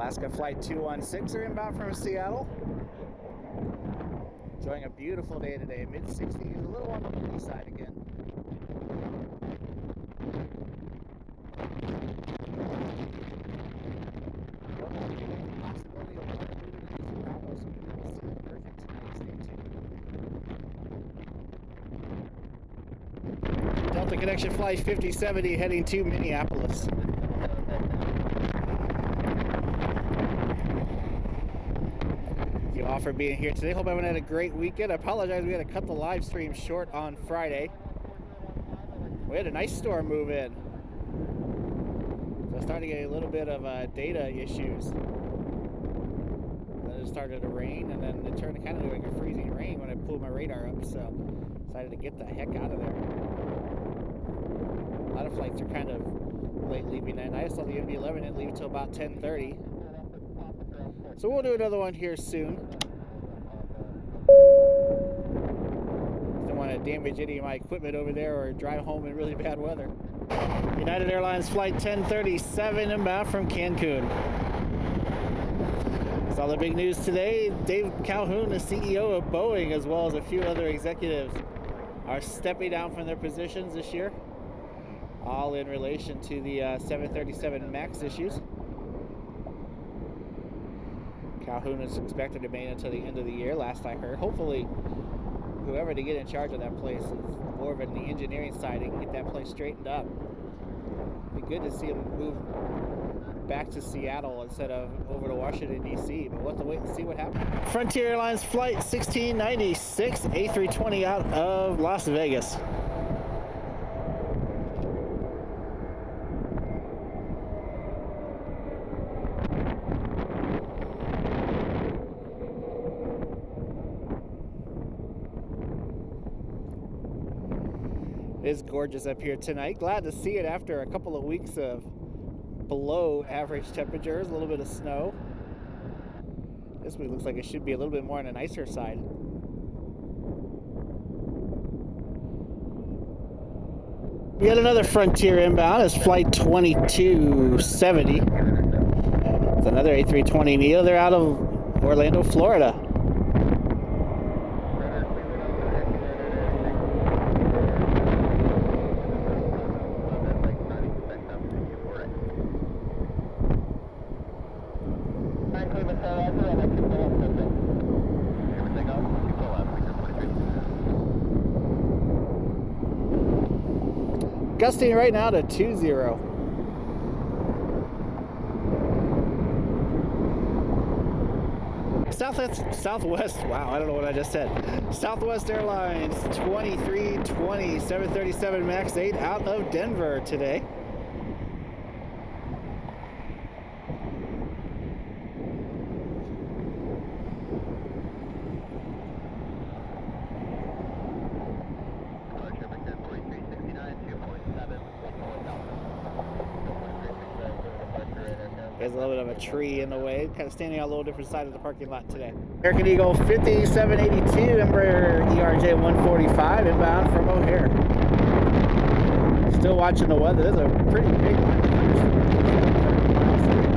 Alaska Flight 216 are inbound from Seattle. Enjoying a beautiful day today, mid-60s, a little on the windy side again. Delta Connection Flight 5070 heading to Minneapolis. Thank you all for being here today. Hope everyone had a great weekend. I apologize, we had to cut the live stream short on Friday. We had a nice storm move in. So I started to get a little bit of data issues. Then it started to rain, and then it turned to kind of like a freezing rain when I pulled my radar up. So decided to get the heck out of there. A lot of flights are kind of late leaving that night. I saw the MD-11 didn't leave until about 10:30. So we'll do another one here soon. Don't want to damage any of my equipment over there or drive home in really bad weather. United Airlines Flight 1037 inbound from Cancun. Saw the big news today. Dave Calhoun, the CEO of Boeing, as well as a few other executives, are stepping down from their positions this year. All in relation to the 737 MAX issues. Calhoun is expected to remain until the end of the year, last I heard. Hopefully, whoever to get in charge of that place is more of the engineering side and get that place straightened up. It'd be good to see him move back to Seattle instead of over to Washington, D.C., but we'll have to wait and see what happens. Frontier Airlines Flight 1696, A320 out of Las Vegas. It is gorgeous up here tonight. Glad to see it after a couple of weeks of below average temperatures, a little bit of snow. This week looks like it should be a little bit more on the nicer side. Yet another Frontier inbound is Flight 2270. It's another A320neo. They're out of Orlando, Florida. Gusting right now to 20. Southwest, wow, I don't know what I just said. Southwest Airlines 2320 737 MAX 8 out of Denver today. There's a little bit of a tree in the way, kind of standing on a little different side of the parking lot today. American Eagle 5782, number ERJ 145, inbound from O'Hare. Still watching the weather. There's a pretty big one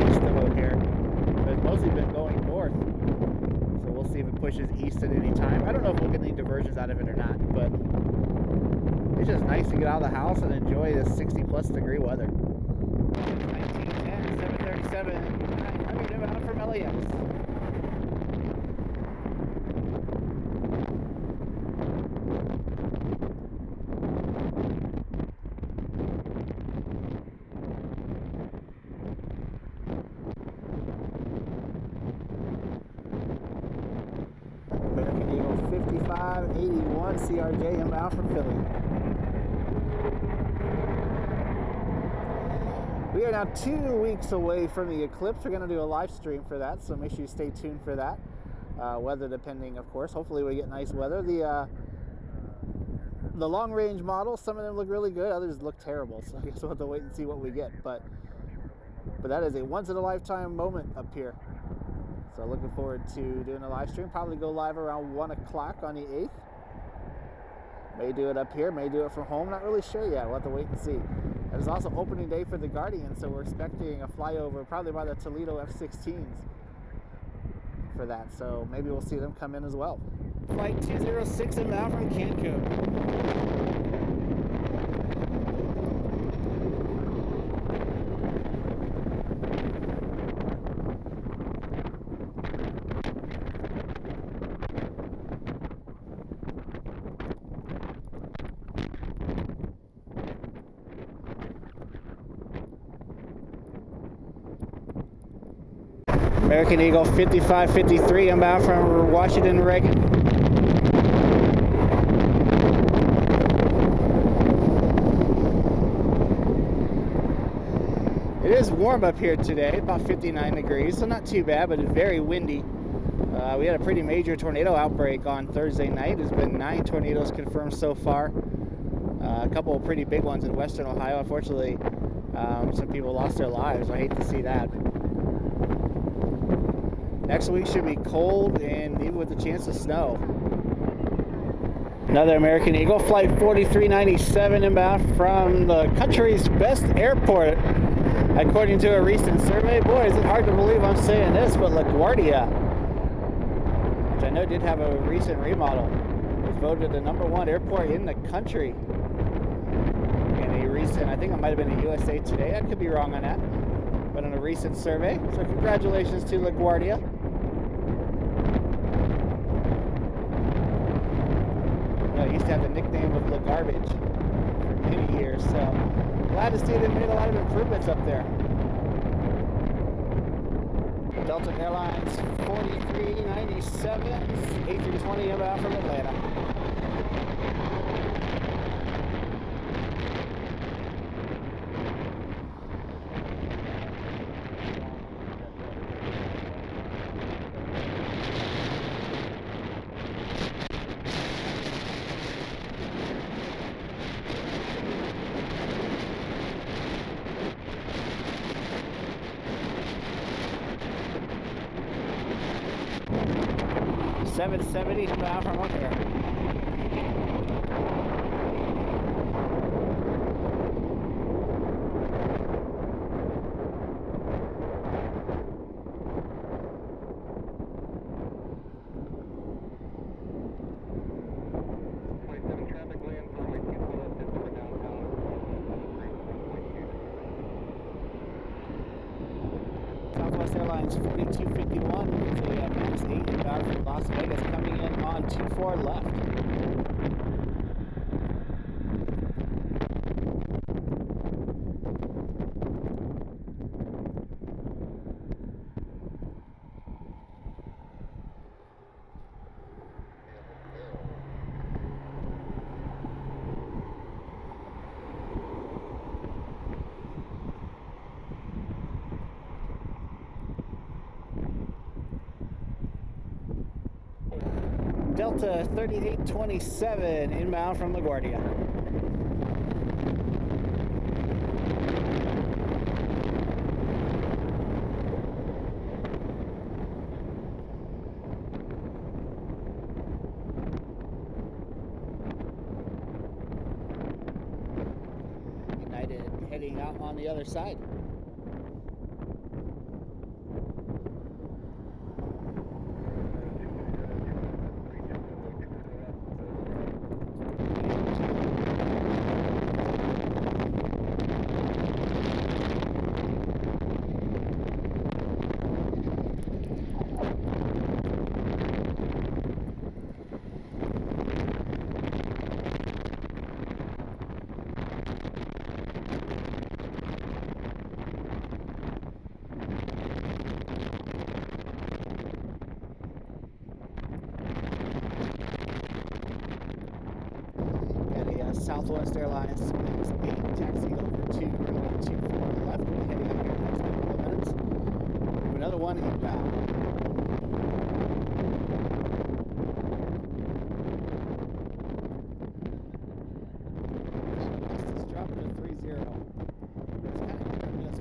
east of O'Hare, but it's mostly been going north. So we'll see if it pushes east at any time. I don't know if we'll get any diversions out of it or not, but it's just nice to get out of the house and enjoy this 60+ degree weather. 1910 737 900 inbound from LAX. American Eagle 5581 CRJ inbound from Philly. We are now 2 weeks away from the eclipse. We're going to do a live stream for that, so make sure you stay tuned for that. Weather depending, of course. Hopefully we get nice weather. The long range models, some of them look really good, others look terrible, so I guess we'll have to wait and see what we get. But that is a once in a lifetime moment up here. So looking forward to doing a live stream. Probably go live around 1 o'clock on the 8th. May do it up here, may do it from home. Not really sure yet. We'll have to wait and see. It is also opening day for the Guardian, so we're expecting a flyover probably by the Toledo F-16s for that. So maybe we'll see them come in as well. Flight 206 inbound from Cancun. American Eagle 5553 inbound from Washington Reagan. It is warm up here today, about 59 degrees, so not too bad, but it's very windy. We had a pretty major tornado outbreak on Thursday night. There's been 9 tornadoes confirmed so far. A couple of pretty big ones in western Ohio. Unfortunately, some people lost their lives. I hate to see that. Next week should be cold and even with a chance of snow. Another American Eagle, flight 4397 inbound from the country's best airport, according to a recent survey. Boy, is it hard to believe I'm saying this, but LaGuardia, which I know did have a recent remodel, was voted the #1 airport in the country in a recent, I think it might have been a USA Today, I could be wrong on that, but in a recent survey. So congratulations to LaGuardia. It used to have the nickname of La Garbage for many years, so glad to see they made a lot of improvements up there. Delta Airlines 4397, A320 inbound from Atlanta. $770 inbound from O'Hare. Southwest Airlines 4251 with a minus 8 inbound from Las Vegas, coming in on 24 left. Delta 3827 inbound from LaGuardia. United heading out on the other side. Southwest Airlines minus 8, taxiing over to runway 24 left. We'll be heading out here in the next couple of minutes. Another one inbound. Let's drop to 30. It's kind of hard to miss.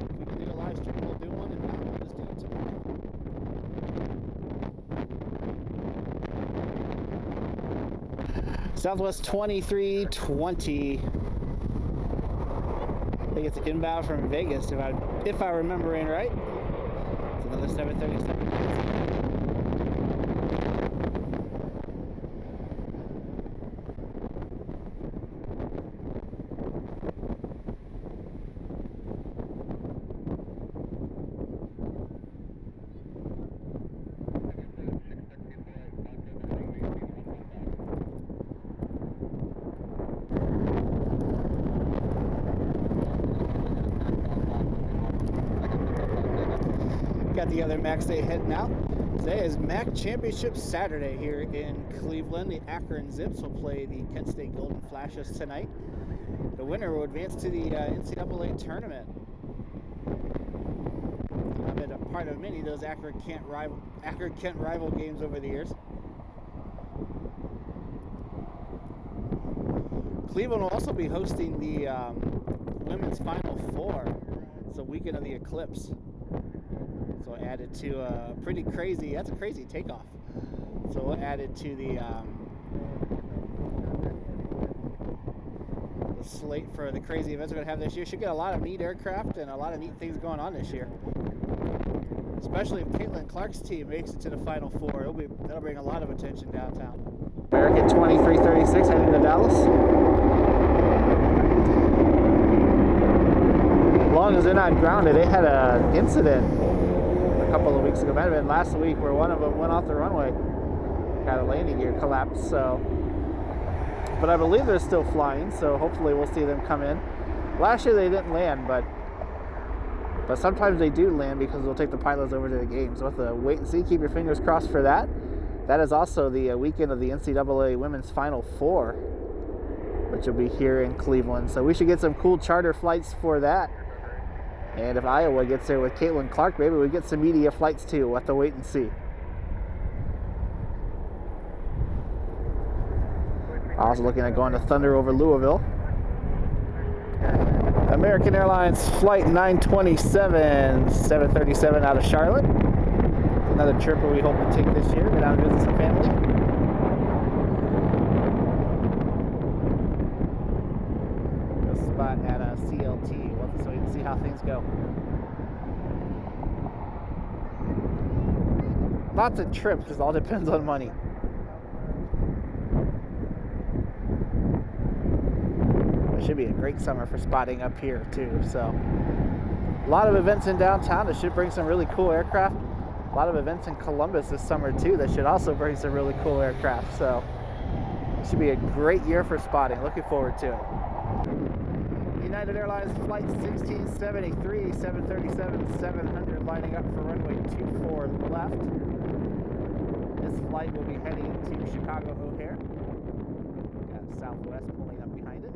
If we can do a live stream, we'll do one, and not we'll just do it tomorrow. Southwest 2320 like it's inbound from Vegas, if I remembering right. It's another 737. Got the other MAC Day heading out. Today is MAC Championship Saturday here in Cleveland. The Akron Zips will play the Kent State Golden Flashes tonight. The winner will advance to the NCAA tournament. I've been a part of many of those Akron-Kent rival games over the years. Cleveland will also be hosting the women's Final Four. It's the weekend of the eclipse. So added to a pretty crazy, that's a crazy takeoff. So we'll add it to the slate for the crazy events we're going to have this year. Should get a lot of neat aircraft and a lot of neat things going on this year. Especially if Caitlin Clark's team makes it to the Final Four. That'll bring a lot of attention downtown. American 2336 heading to Dallas. As long as they're not grounded, they had an incident a couple of weeks ago, might have been last week, where one of them went off the runway, had a landing gear collapse. So, but I believe they're still flying, so hopefully we'll see them come in. Last year they didn't land, but sometimes they do land because they'll take the pilots over to the games. So we'll have to wait and see. Keep your fingers crossed for that. That is also the weekend of the NCAA Women's Final Four, which will be here in Cleveland. So we should get some cool charter flights for that. And if Iowa gets there with Caitlin Clark, maybe we get some media flights too. We'll have to wait and see. Also looking at going to Thunder over Louisville. American Airlines Flight 927, 737 out of Charlotte. Another trip we hope to take this year, go down and visit some family. A spot at a CLT. We'll have to wait and see how things go. Lots of trips, because it all depends on money. It should be a great summer for spotting up here too. So a lot of events in downtown that should bring some really cool aircraft. A lot of events in Columbus this summer too that should also bring some really cool aircraft. So it should be a great year for spotting. Looking forward to it. United Airlines Flight 1673, 737-700 lining up for runway 24 left. This flight will be heading to Chicago O'Hare. Got Southwest pulling up behind it.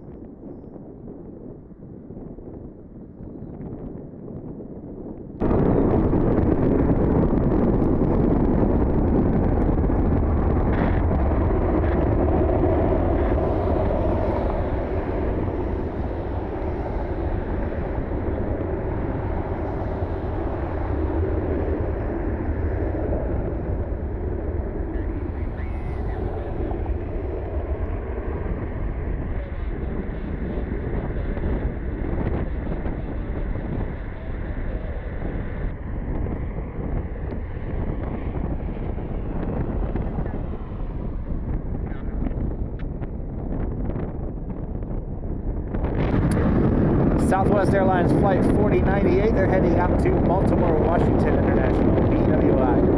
Southwest Airlines Flight 4098, they're heading out to Baltimore, Washington International, BWI.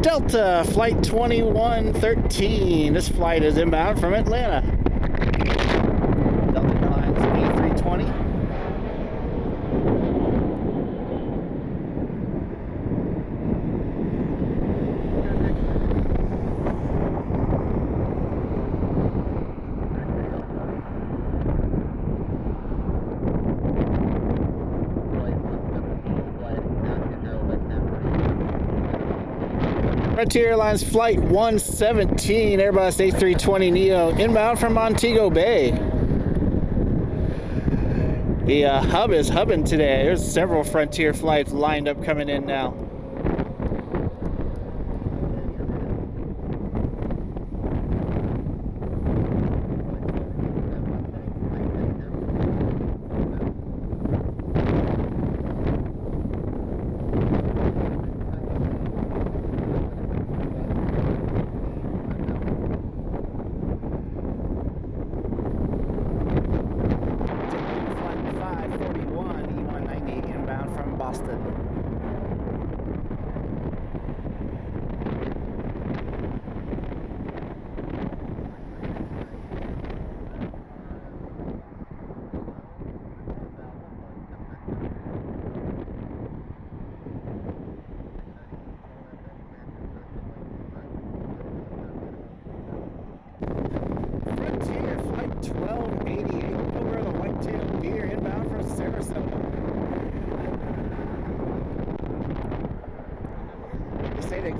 Delta Flight 2113. This flight is inbound from Atlanta. Delta Airlines A320. Frontier Airlines Flight 117, Airbus A320neo, inbound from Montego Bay. The hub is hubbing today. There's several Frontier flights lined up coming in now.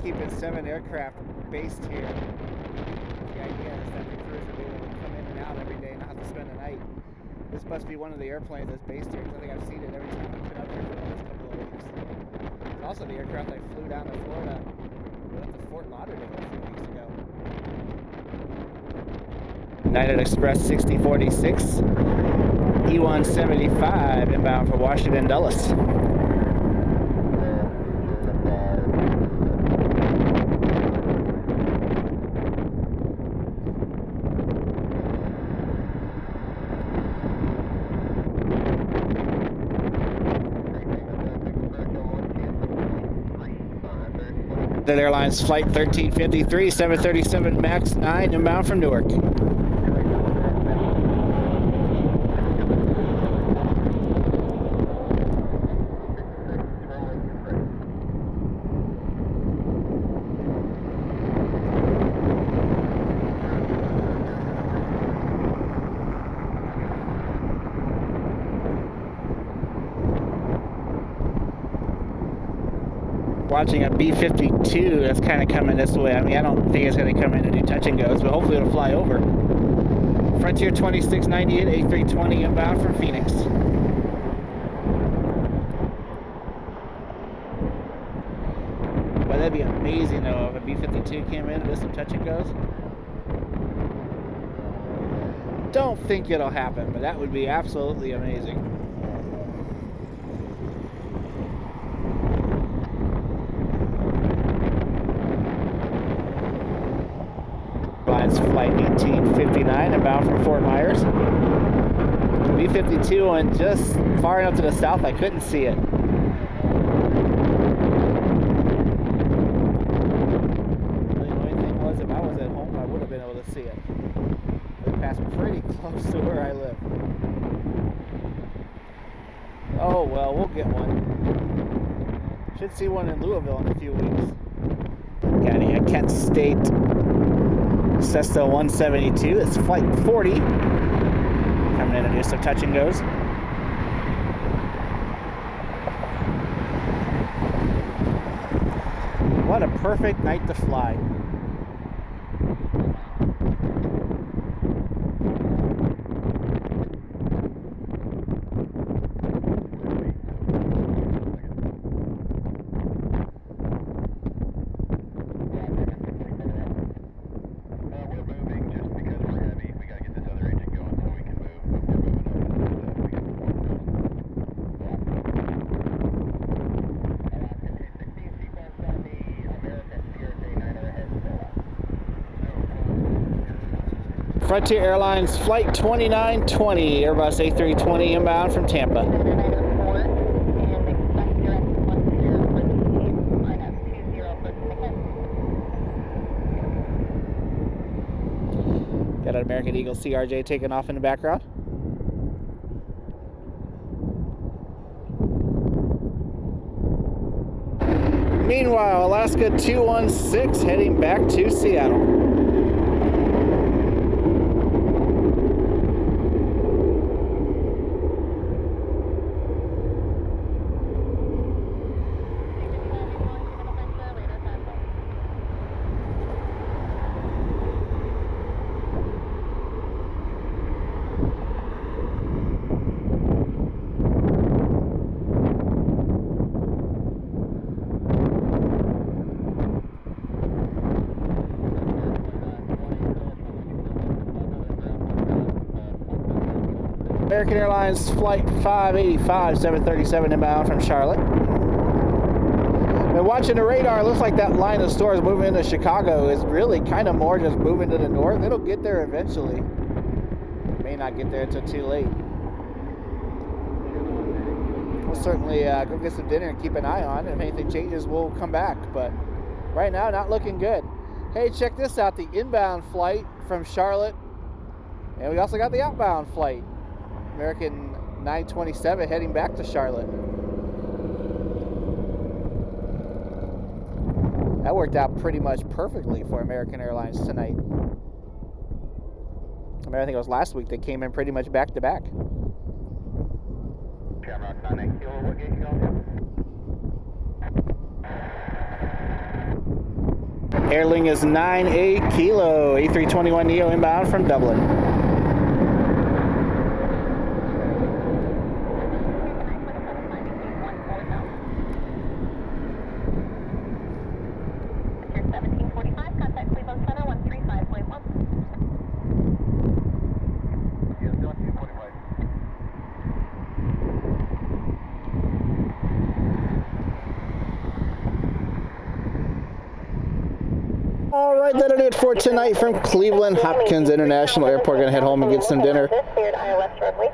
Keeping 7 aircraft based here. The idea is that the crews will be able to come in and out every day and not have to spend the night. This must be one of the airplanes that's based here, because I think I've seen it every time I've been up here for the last couple of weeks. It's also the aircraft I flew down to Florida, went to Fort Lauderdale a few weeks ago. United Express 6046, E175 inbound for Washington Dulles. United Airlines Flight 1353, 737 MAX 9 inbound from Newark. Watching a B-52 that's kind of coming this way. I mean, I don't think it's going to come in and do touch and goes, but hopefully it'll fly over. Frontier 2698 A320 inbound from Phoenix. Well, that'd be amazing though if a B-52 came in and did some touch and goes. Don't think it'll happen, but that would be absolutely amazing. Flight 1859 inbound from Fort Myers. B-52 went just far enough to the south I couldn't see it. The only thing was, if I was at home, I would have been able to see it. It passed pretty close to where I live. Oh well, we'll get one. Should see one in Louisville in a few weeks. Got a Kent State Cessna 172, it's flight 40. Coming in to do some touch and goes. What a perfect night to fly. Frontier Airlines Flight 2920, Airbus A320 inbound from Tampa. Got an American Eagle CRJ taking off in the background. Meanwhile, Alaska 216 heading back to Seattle. American Airlines Flight 585, 737 inbound from Charlotte. And watching the radar, it looks like that line of stores moving into Chicago is really kind of more just moving to the north. It'll get there eventually. May not get there until too late. We'll certainly go get some dinner and keep an eye on it. If anything changes, we'll come back. But right now, not looking good. Hey, check this out, the inbound flight from Charlotte. And we also got the outbound flight. American 927 heading back to Charlotte. That worked out pretty much perfectly for American Airlines tonight. I mean, I think it was last week they came in pretty much back to back. Airling is 9-8 kilo, A321neo inbound from Dublin. All right, that'll do it for tonight from Cleveland Hopkins International Airport. Gonna head home and get some dinner.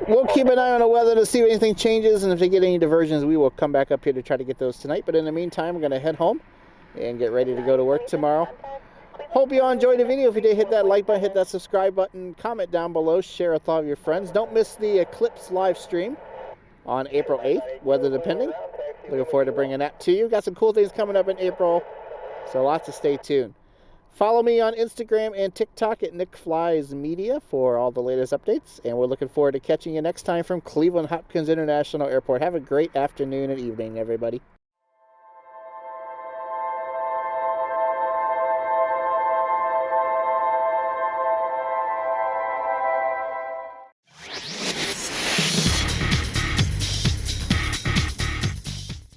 We'll keep an eye on the weather to see if anything changes, and if they get any diversions, we will come back up here to try to get those tonight. But in the meantime, we're gonna head home and get ready to go to work tomorrow. Hope you all enjoyed the video. If you did, hit that like button, hit that subscribe button, comment down below, share a thought with your friends. Don't miss the Eclipse live stream on April 8th, weather depending. Looking forward to bringing that to you. Got some cool things coming up in April, so lots to stay tuned. Follow me on Instagram and TikTok at Nick Flies Media for all the latest updates. And we're looking forward to catching you next time from Cleveland Hopkins International Airport. Have a great afternoon and evening, everybody.